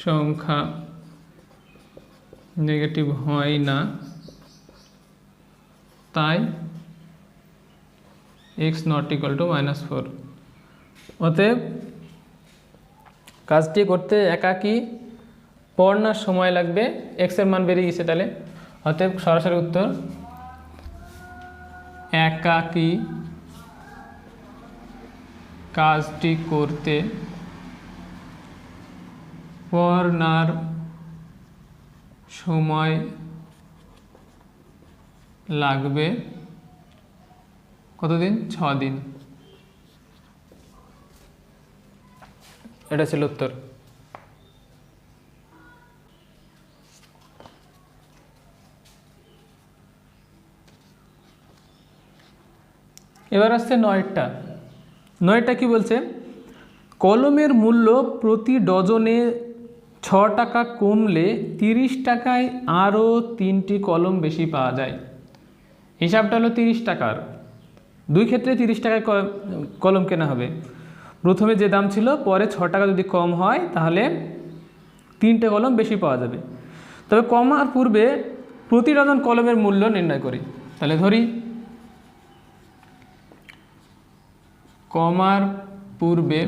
সংখ্যা নেগেটিভ হয় না তাই x not equal to minus 4। অতএব কাজটি করতে একাকি পড়ার সময় লাগবে, এক্সের মান বেরিয়ে গেছে তাহলে, অতএব সরাসরি উত্তর একাকি কাজটি করতে পড়ার সময় লাগবে কতদিন? 6 দিন। এটা ছিল উত্তর। এবার আসছে 9টা কি বলছে? কলমের মূল্য প্রতি ডজনে 6 টাকা কমলে 30 টাকায় আরও 3টি কলম বেশি পাওয়া যায়। হিসাবটা হলো 30 টাকার, দুই ক্ষেত্রে 30 টাকায় কলম কেনা হবে। প্রথমে যে দাম ছিল, পরে 6 টাকা যদি কম হয় তাহলে 3টে কলম বেশি পাওয়া যাবে। তবে কমার পূর্বে প্রতি ডজন কলমের মূল্য নির্ণয় করি। তাহলে ধরি কমার পূর্বে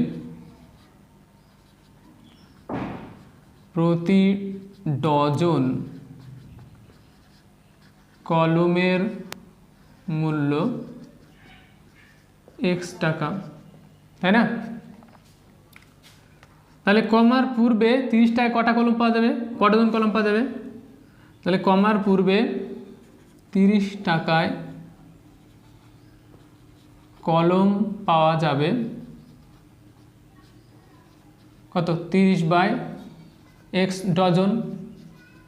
প্রতি ডজন কলমের মূল্য x টাকা, তাই না? তাহলে কমার পূর্বে 30 টাকায় কটা কলম পাওয়া যাবে, কটা ডজন কলম পাওয়া যাবে? তাহলে কমার পূর্বে 30 টাকায় কলম পাওয়া যাবে কত? 30/x ডজন,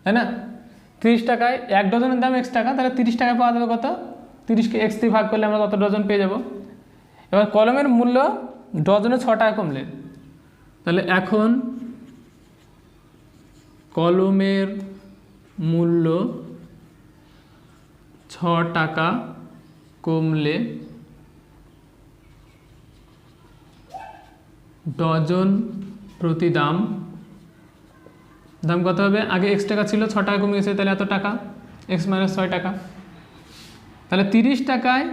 তাই না? 30 টাকায় এক ডজনের দাম x টাকা, তাহলে 30 টাকায় পাওয়া যাবে কত? 30কে x দিয়ে ভাগ করলে আমরা কত ডজন পেয়ে যাব। এবার কলমের মূল্য ডজনে 6 টাকা কমলে, তাহলে এখন কলমের মূল্য 6 টাকা কমলে ডজন প্রতি দাম কত হবে? আগে x টাকা ছিল, 6 টাকা কমে গেছে, তাহলে এত টাকা, x মাইনাস 6 টাকা। তাহলে 30 টাকায়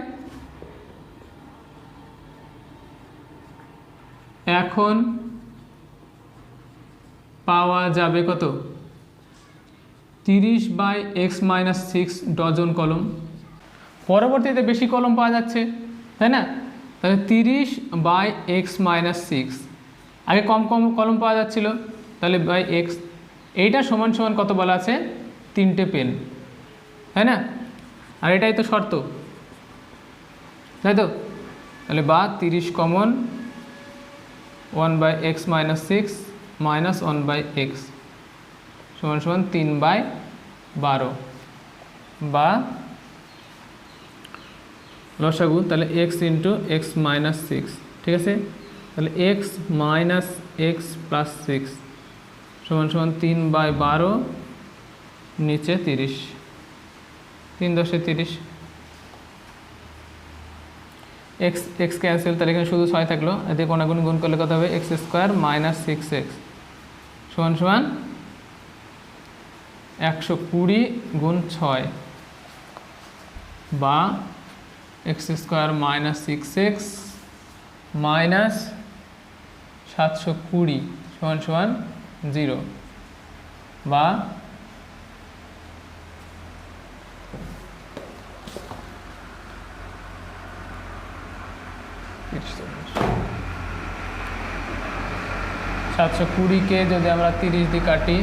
এখন পাওয়া যাবে কত? 30/x মাইনাস 6 ডজন কলম। পরবর্তীতে বেশি কলম পাওয়া যাচ্ছে, তাই না? তাহলে 30/x মাইনাস 6, আগে কম কলম পাওয়া যাচ্ছিল, তাহলে বাই x, এইটা সমান সমান কত বলা আছে? 3টে পেন, তাই না? আর এটাই তো শর্ত, তাই তো? তাহলে বা 30 common 1/x minus 6 minus 1/x সমান সমান 3/12, বা লসাগু তাহলে x ইন্টু এক্স মাইনাস 6। ঠিক আছে, তাহলে x মাইনাস এক্স প্লাস 6 সমান সমান 3/12 নিচে 30, 3 × 10 = 30। x ক্যান্সেল, তাহলে এখানে শুধু 6 থাকলো, এতে কোনাগুনি গুণ করলে কত হবে? x² মাইনাস 6x সমান সমান 120 গুণ 6, বা x² মাইনাস 6x মাইনাস 720 সমান সমান 0, বা 720কে যদি আমরা 30 দিয়ে কাটি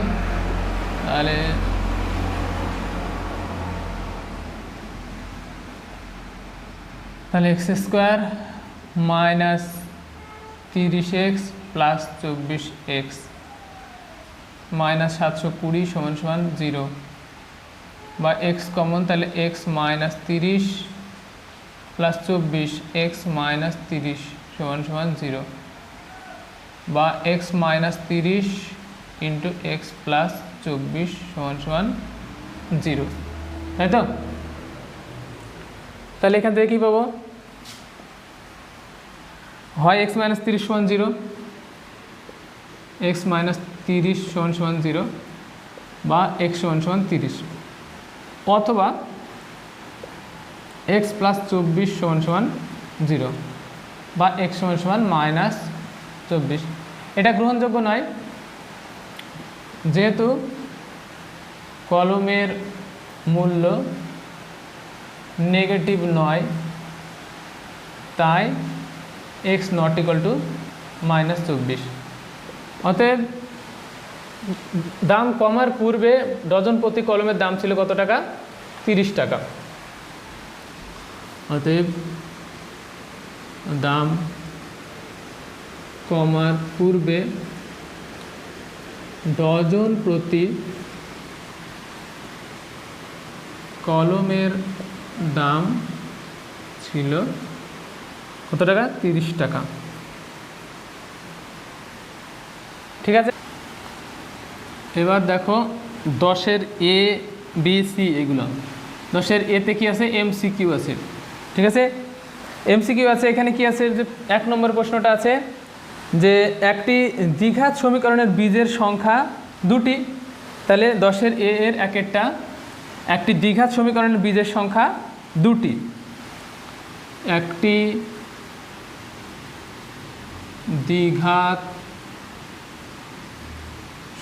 তাহলে x square minus 30x plus 24x minus 720 সমান সমান 0 বা এক্স কমন, তাহলে x minus 30 plus 24 x minus 30 সমান সমান 0 বা x minus 30 into x plus 24 সমান সমান 0, তাই তো? তাহলে এখান থেকে কী পাবো? হয় এক্স মাইনাস 30 সমান 0, এক্স মাইনাস 30 সমান সমান 0 বা এক্স সমান সমান 30, অথবা এক্স প্লাস 24 সমান সমান 0 বা এক্স সমান সমান মাইনাস 24। এটা গ্রহণযোগ্য নয়, যেহেতু কলমের মূল্য নেগেটিভ নয়, তাই x not equal to minus 24। অতএব দাম কমার পূর্বে ডজন প্রতি কলমের দাম ছিল কত টাকা? 30 টাকা। অতএব দাম কমার পূর্বে ডজন প্রতি কলমের দাম ছিল কত টাকা? 30 টাকা। ঠিক আছে, এবার দেখো 10-এর এ বি সি, এগুলো 10-এর এতে কি আছে? এমসিকিউ আছে। ঠিক আছে, এমসিকিউ আছে। এখানে কি আছে? যে 1 নম্বর প্রশ্নটা আছে যে একটি দ্বিঘাত সমীকরণের বীজের সংখ্যা 2টি। তাহলে 10-এর এ এর একটি দ্বিঘাত সমীকরণের বীজের সংখ্যা 2টি। একটি দ্বিঘাত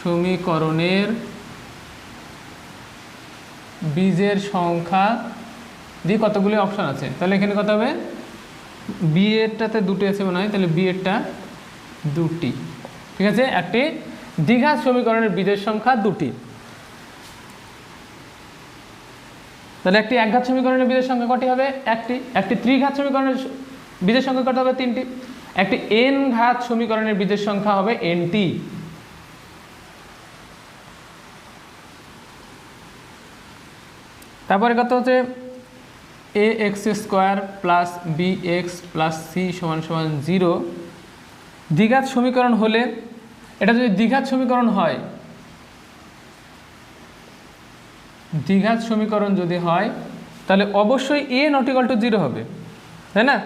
সমীকরণের বীজের সংখ্যা দিয়ে কতগুলি অপশান আছে? তাহলে এখানে কত হবে? বি এরটাতে 2টি আছে মনে হয়, তাহলে বি এরটা 2টি। ঠিক আছে, একটি দ্বিঘাত সমীকরণের বীজের সংখ্যা 2টি। তাহলে একটি একঘাত সমীকরণের বীজের সংখ্যা কটি হবে? একটি ত্রিঘাত সমীকরণের বীজের সংখ্যা কত হবে? 3টি। একটি এন ঘাত সমীকরণের বীজের সংখ্যা হবে nটি। তারপরে কত হচ্ছে? A X square plus B x plus C সমান সমান 0 দ্বিঘাত সমীকরণ হলে, এটা যদি দ্বিঘাত সমীকরণ হয়, দ্বিঘাত সমীকরণ যদি হয় তাহলে অবশ্যই এ নট ইকুয়াল টু 0 হবে, তাই না?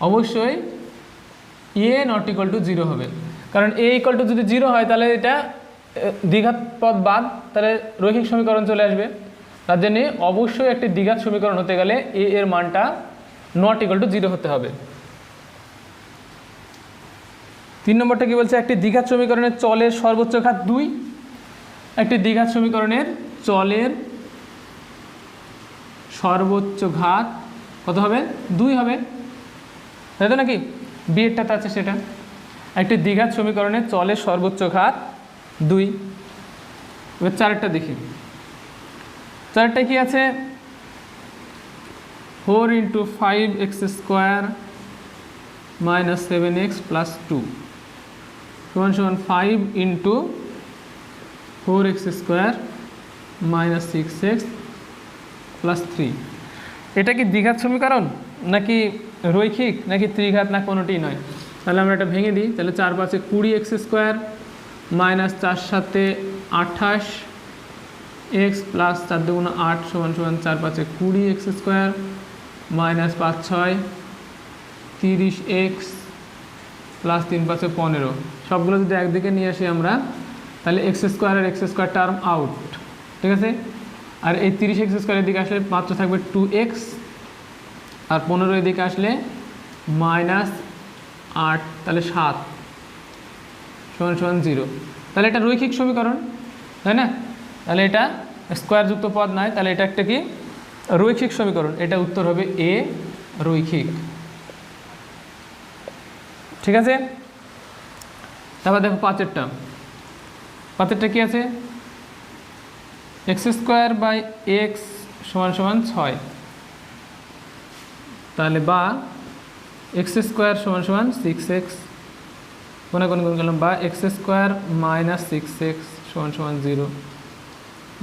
অবশ্যই এ নট ইকুয়াল টু 0 হবে, কারণ এ ইকুয়াল টু যদি 0 হয় তাহলে এটা দ্বিঘাত পদ বাদ, তাহলে রৈখিক সমীকরণ চলে আসবে। তার জন্য অবশ্যই একটি দ্বিঘাত সমীকরণ হতে গেলে এ এর মানটা নট ইকুয়াল টু 0 হতে হবে। 3 নম্বরটা কি বলছে? একটি দ্বিঘাত সমীকরণের চলের সর্বোচ্চ ঘাত 2। একটি দ্বিঘাত সমীকরণের চলের সর্বোচ্চ ঘাত কত হবে? 2 হবে, তাই তো নাকি? বি এরটাতে আছে সেটা। একটি দ্বিঘাত সমীকরণের চলের সর্বোচ্চ ঘাত 2। এবার 4টা দেখি। 4টা কি আছে? 4 × 5x square minus 7x plus 2 সমান সমান 5 × 4x square minus 6x plus 3। এটা কি দ্বিঘাত সমীকরণ নাকি রৈখিক নাকি ত্রিঘাত, না কোনোটি নয়? তাহলে আমরা এটা ভেঙে দিই। তাহলে 4 × 5 = 20x square minus 4 × 7 = 28 x plus 4 × 2 = 8 সমান সমান 4 × 5 = 20x square minus 5 × 6 = 30x plus 3 × 5 = 15। সবগুলো যদি একদিকে নিয়ে আসি আমরা, তাহলে x স্কোয়ার আর x স্কোয়ার টার্ম আউট। ঠিক আছে, আর এই 30x স্কোয়ারের দিকে আসলে মাত্র থাকবে 2x, আর 15 এদিকে আসলে -8, তাহলে 7 সমান সমান 0। তাহলে এটা রৈখিক সমীকরণ, তাই না? তাহলে এটা স্কোয়ার যুক্ত পদ নয়, তাহলে এটা একটা কি? রৈখিক সমীকরণ। এটা উত্তর হবে এ, রৈখিক। ঠিক আছে। তারপর দেখো পাঁচেরটা কি আছে, এক্স স্কোয়ার বাই এক্স সমান সমান 6, তাহলে বা এক্স স্কোয়ার সমান সমান 6x, কোনে কোন গুণ করলাম, বা এক্স স্কোয়ার মাইনাস 6x সমান সমান 0,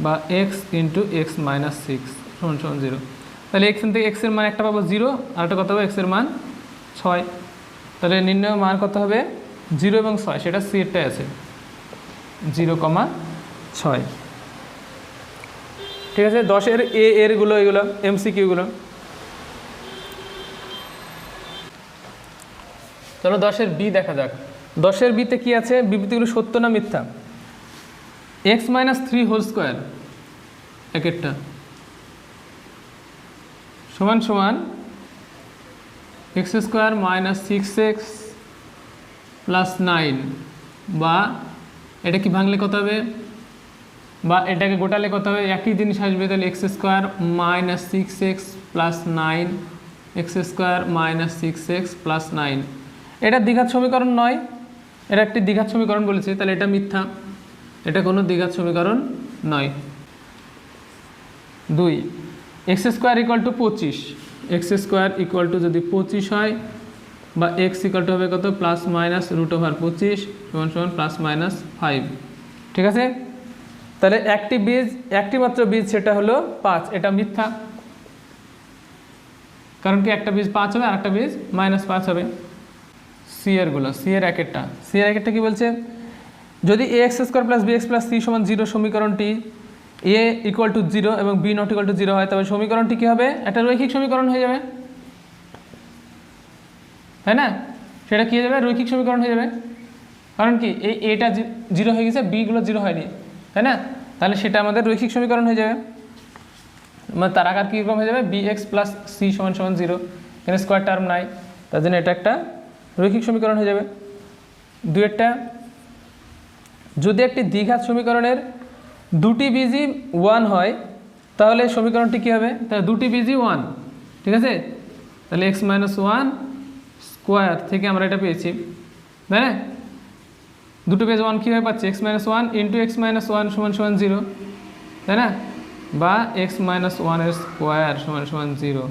বা এক্স ইন্টু এক্স মাইনাস 6 সমান সমান 0। তাহলে এখান থেকে এক্সের মান একটা পাবো 0, আর একটা কত হবে, এক্সের মান 6। তাহলে নির্ণয় মান কত হবে, 0 এবং 6, সেটা সি এরটাই আছে 0,6। ঠিক আছে। 10-এর এরগুলো এগুলো এমসিকিউগুলো। চলো 10-এর বি দেখা যাক। 10-এর বিতে কি আছে, বিবৃতিগুলো সত্য না মিথ্যা। এক্স মাইনাস 3 হোল স্কোয়ার একটা সমান সমান x square minus 6x plus 9, বা এটা কি ভাঙলে কত হবে, বা এটাকে গোটালে কত হবে, একই জিনিস আসবে। তাহলে x square minus 6x plus 9, x square minus 6x plus 9। এটা দ্বিঘাত সমীকরণ নয়, এটা একটি দ্বিঘাত সমীকরণ বলেছে, তাহলে এটা মিথ্যা, এটা কোনো দ্বিঘাত সমীকরণ নয়। 2 x square equal to 25, x square equal to যদি 25 হয়, বা এক্স ইকুয়াল টু হবে কত, প্লাস মাইনাস রুট ওভার 25 সমান সমান প্লাস মাইনাস 5। ঠিক আছে। তাহলে একটি মাত্র বীজ সেটা হলো 5, এটা মিথ্যা, কারণ কি একটা বীজ 5 হবে আর একটা বীজ -5 হবে। সি এর একেরটা কি বলছে, যদি A X square plus B x plus C সমান 0 সমীকরণটি এ ইকুয়াল টু 0 এবং বি নট ইকুয়াল টু 0 হয়, তবে সমীকরণটি কী হবে, একটা রৈখিক সমীকরণ হয়ে যাবে, তাই না। সেটা কী হয়ে যাবে, রৈখিক সমীকরণ হয়ে যাবে, কারণ কি এই এটা 0 হয়ে গেছে, বিগুলো 0 হয়নি, তাই না। তাহলে সেটা আমাদের রৈখিক সমীকরণ হয়ে যাবে, মানে তার আকার কীরকম হয়ে যাবে, বি এক্স প্লাস সি সমান সমান 0, এখানে স্কোয়ার টার্ম নাই, তার জন্য এটা একটা রৈখিক সমীকরণ হয়ে যাবে। 2-এরটা, যদি একটি দ্বিঘাত সমীকরণের দুটি বীজই 1 হয়, তাহলে সমীকরণটি কী হবে, তাহলে দুটি বীজই 1, ঠিক আছে। তাহলে এক্স মাইনাস 1 স্কোয়ার থেকে আমরা এটা পেয়েছি, তাই না। দুটো বীজ 1 কীভাবে পাচ্ছি, x minus 1 into x minus 1 সমান সমান 0, তাই না, বা এক্স মাইনাস 1 স্কোয়ার সমান সমান 0,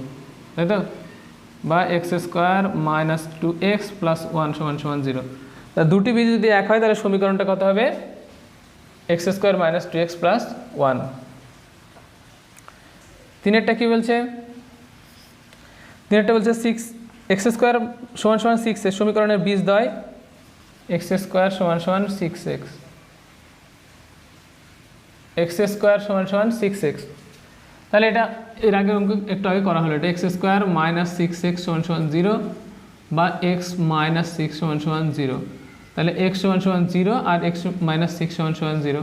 তাই তো, বা x square minus 2x plus 1 সমান সমান 0। তা দুটি বীজ যদি এক হয়, তাহলে সমীকরণটা কত হবে, x square minus 2x plus 1। 3-এরটা কী বলছে, 3-এরটা বলছে 6 এক্স স্কোয়ার সমান সমান 6 এর সমীকরণের বীজদ্বয় এক্স স্কোয়ার সমান সমান 6x, এক্স স্কোয়ার সমান সমান 6x। তাহলে এটা এর আগের অঙ্ক একটু আগে করা হলো, এটা এক্স স্কোয়ার মাইনাস 6x সমান সমান 0, বা এক্স মাইনাস 6 সমান সমান 0। তাহলে এক্স সমান সমান 0 আর এক্স মাইনাস 6 সমান সমান 0,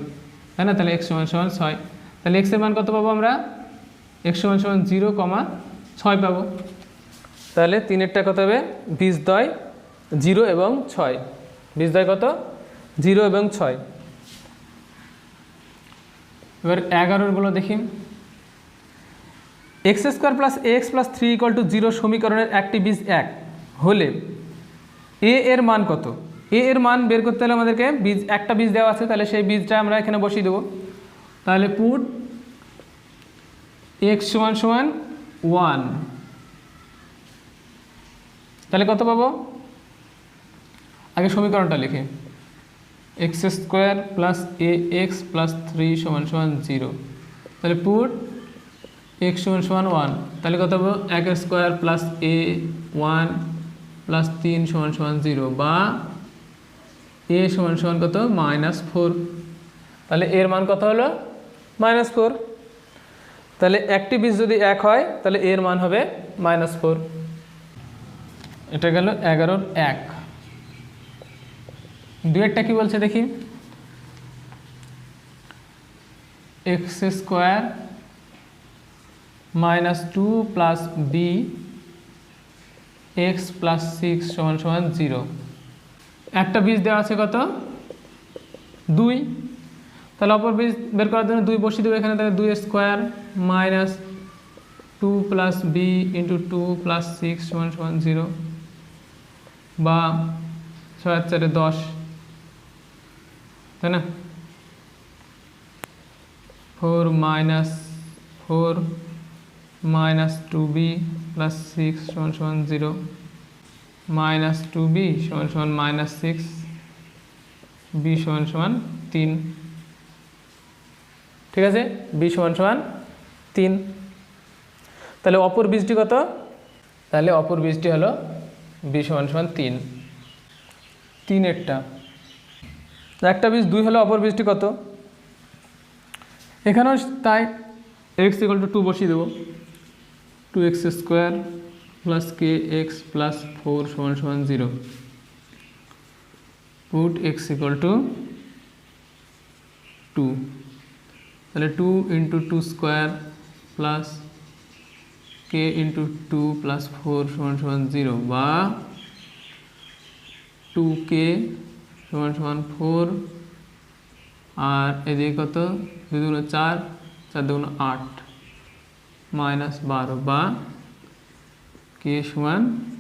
তাই না। তাহলে এক্স সমান সমান 6, তাহলে এক্সের মান কত পাবো আমরা, এক্স সমান সমান 0,6 পাবো। তাহলে 3-এরটা কত হবে, বীজদ্বয় 0 এবং 6, বীজদ্বয় কত, 0 এবং 6। এবার 11-গুলো দেখি। X square plus x plus 3 equal to 0 সমীকরণের একটি বীজ 1 হলে এ এর মান কত। এ এর মান বের করতে হলে আমাদেরকে একটা বীজ দেওয়া আছে, তাহলে সেই বীজটা আমরা এখানে বসিয়ে দেবো। তাহলে পুট এক্স সমান সমান 1, তাহলে কত পাবো, আগে সমীকরণটা লিখে, এক্স স্কোয়ার প্লাস এ এক্স প্লাস 3 সমান সমান 0, তাহলে পুট এক্স সমান সমান 1, তাহলে কত পাবো, 1 স্কোয়ার প্লাস এ 1 প্লাস 3 সমান সমান 0, বা এ সমান সমান কত, -4। তাহলে এর মান কত হলো, -4। তাহলে একটি বীজ যদি 1 হয়, তাহলে এর মান হবে -4। এটা গেল 11-র 1। 2-এরটা কি বলছে দেখি, x square -2 plus B x plus 6 সমান সমান 0। একটা বীজ দেওয়া আছে কত, 2, তাহলে অপর বীজ বের করার জন্য 2 বসিয়ে দেবো এখানে, তাহলে 2 square minus 2 plus b into 2 plus 6 সমান সমান 0, বা 6 আর 4 10, তাই না? 4 minus 2b plus 6 = 0, minus 2b = minus 6, b = 3। ঠিক আছে, b = 3। তাহলে অপর বীজটি কত? তাহলে অপর বীজটি হলো b = 3, 3-এরটা। একটা বীজ 2 হলো, অপর বীজটি কত? এখানেও তাই, x = 2 বসিয়ে দেবো। 2x² plus kx plus 4 = 0, put x = 2, তাহলে 2 × 2 স্কোয়ার প্লাস k × 2 plus 4 = 0, বা 2k = 4, আর এদিকে কত? 2 × 4, 4 × 8, -12, বা k =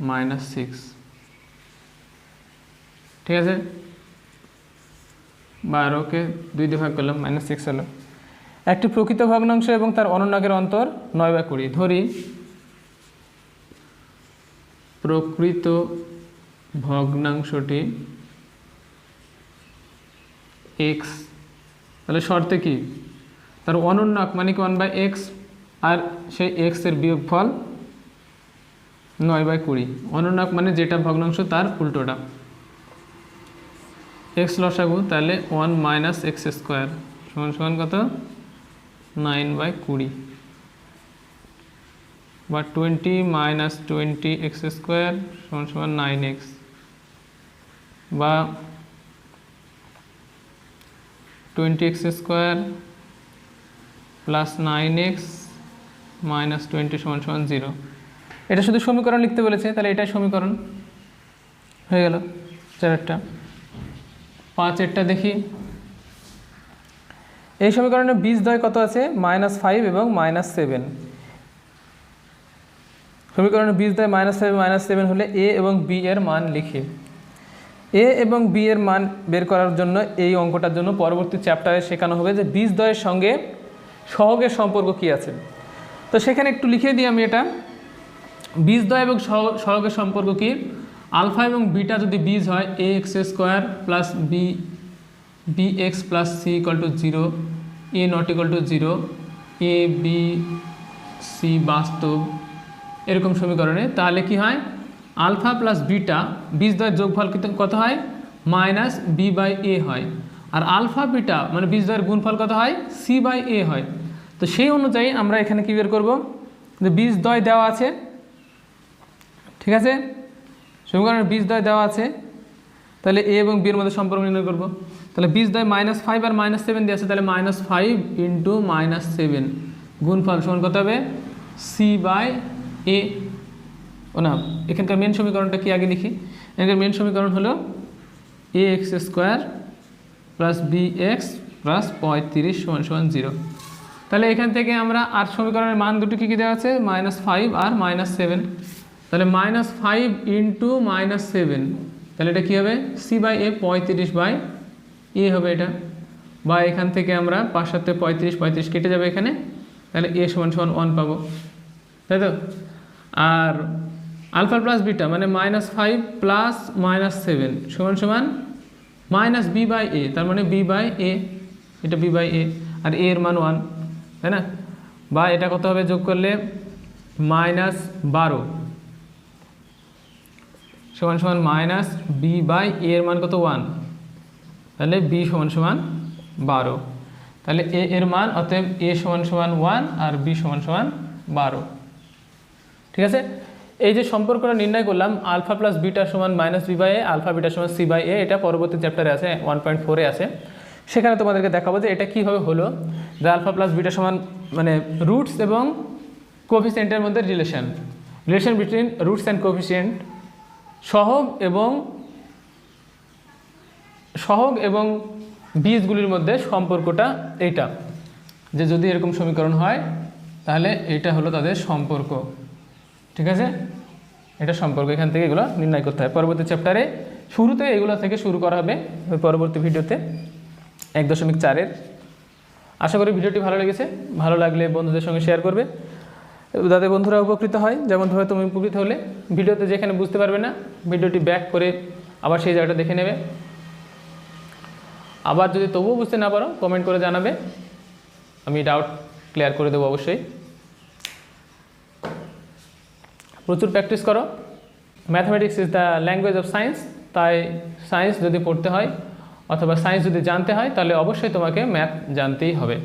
-6। ঠিক আছে, 12কে 2 দিয়ে ভাগ করলাম, -6 হলো। একটি প্রকৃত ভগ্নাংশ এবং তার অনুর্ণকের অন্তর 9/20। ধরি প্রকৃত ভগ্নাংশটি x, তাহলে শর্তে কি? তার অনুর্ণক মানে কি 1/x, আর সেই x এর বিয়োগফল 9/20। অনুর্ণক মানে যেটা ভগ্নাংশ তার উল্টোটা। x লসাগু, তাহলে 1 - x² সমান কত? 9/20, বা 20 - 20x² = 9x, বা 20x² plus 9x minus 20 = 0। এটা শুধু সমীকরণ লিখতে বলেছে, তাহলে এটাই সমীকরণ হয়ে গেল 4-টা। 5-এরটা দেখি। এই সমীকরণে বীজদ্বয় কত আছে? -5 এবং -7। সমীকরণে বীজদ্বয় -5 -7 হলে a এবং b এর মান লিখি। a এবং b এর মান বের করার জন্য এই অঙ্কটার জন্য পরবর্তী চ্যাপ্টারে শেখানো হবে যে বীজদ্বয়ের সঙ্গে সহগের সম্পর্ক কি আছে। তো সেখানে একটু লিখে দিই আমি এটা। বীজদ্বয় এবং সহগের সম্পর্ক কি? আলফা এবং বিটা যদি বীজ হয়, ax² plus bx plus c = 0, a not = 0, a b c বাস্তব, এরকম সমীকরণে, তাহলে কি হয়? আলফা প্লাস বিটা বীজদ্বয়ের যোগফল কত হয়? -b/a হয়। আর আলফা বিটা মানে বীজদ্বয়ের গুণফল কত হয়? c/a হয়। তো সেই অনুযায়ী আমরা এখানে কি বের করব? যে বীজদ্বয় দেওয়া আছে, ঠিক আছে, সমীকরণের বীজদ্বয় দেওয়া আছে, তাহলে a এবং b এর মধ্যে সম্পর্ক নির্ণয় করব। তাহলে বীজদ্বয় -5 আর -7 দিয়ে আছে, তাহলে -5 × -7 গুণফল সমান কত হবে? c/a। ও না, এখানকার মেন সমীকরণটা কি আগে লিখি। এখানকার মেন সমীকরণ হলো ax² plus bx plus 35 = 0। তাহলে এখান থেকে আমরা আর সমীকরণের মান দুটো কী কী দেওয়া আছে? -5 আর -7। তাহলে -5 × -7, তাহলে এটা কী হবে? c/a, 35/a হবে এটা। বা এখান থেকে আমরা 5 7 35 কেটে যাবে এখানে, তাহলে a = 1 পাবো, তাই তো? আর আলফা প্লাস বিটা মানে -5 প্লাস -7 সমান -b/a, তার মানে b/a, এটা b/a, আর a এর মান 1, তাই না? বা এটা কত হবে যোগ করলে? -12 সমান -b/a এর মান কত? 1, তাহলে b = 12। তাহলে a এর মান, অতএব a = 1 আর b = 12। ঠিক আছে, এই যে সম্পর্কটা নির্ণয় করলাম আলফা প্লাস বিটা সমান -b/a, আলফা বিটা সমান c/a, এটা পরবর্তী চ্যাপ্টারে আছে, 1.4-এ আছে। সেখানে তোমাদেরকে দেখাবো যে এটা কীভাবে হলো, যে আলফা প্লাস বিটা সমান মানে রুটস এবং কোফিসিয়েন্টের মধ্যে relation between roots and coefficient, সহগ এবং বীজগুলির মধ্যে সম্পর্কটা এইটা, যে যদি এরকম সমীকরণ হয় তাহলে এটা হলো তাদের সম্পর্ক। ঠিক আছে, এটা সম্পর্ক, এখান থেকে এগুলো নির্ণয় করতে হয়। পরবর্তী চ্যাপ্টারে শুরুতে এগুলো থেকে শুরু করা হবে পরবর্তী ভিডিওতে 1.4-এর। আশা করি ভিডিওটি ভালো লেগেছে। ভালো লাগলে বন্ধুদের সঙ্গে শেয়ার করবে, যাতে বন্ধুরা উপকৃত হয়। যেমন ধরো তুমি উপকৃত হলে ভিডিওতে যেখানে বুঝতে পারবে না, ভিডিওটি ব্যাক করে আবার সেই জায়গাটা দেখে নেবে। আবার যদি তবুও বুঝতে না পারো কমেন্ট করে জানাবে, আমি ডাউট ক্লিয়ার করে দেবো অবশ্যই। প্রচুর প্র্যাকটিস করো। Mathematics is the language of science. তাই সায়েন্স যদি পড়তে হয় অথবা সায়েন্স যদি জানতে হয় তাহলে অবশ্যই তোমাকে ম্যাথ জানতেই হবে।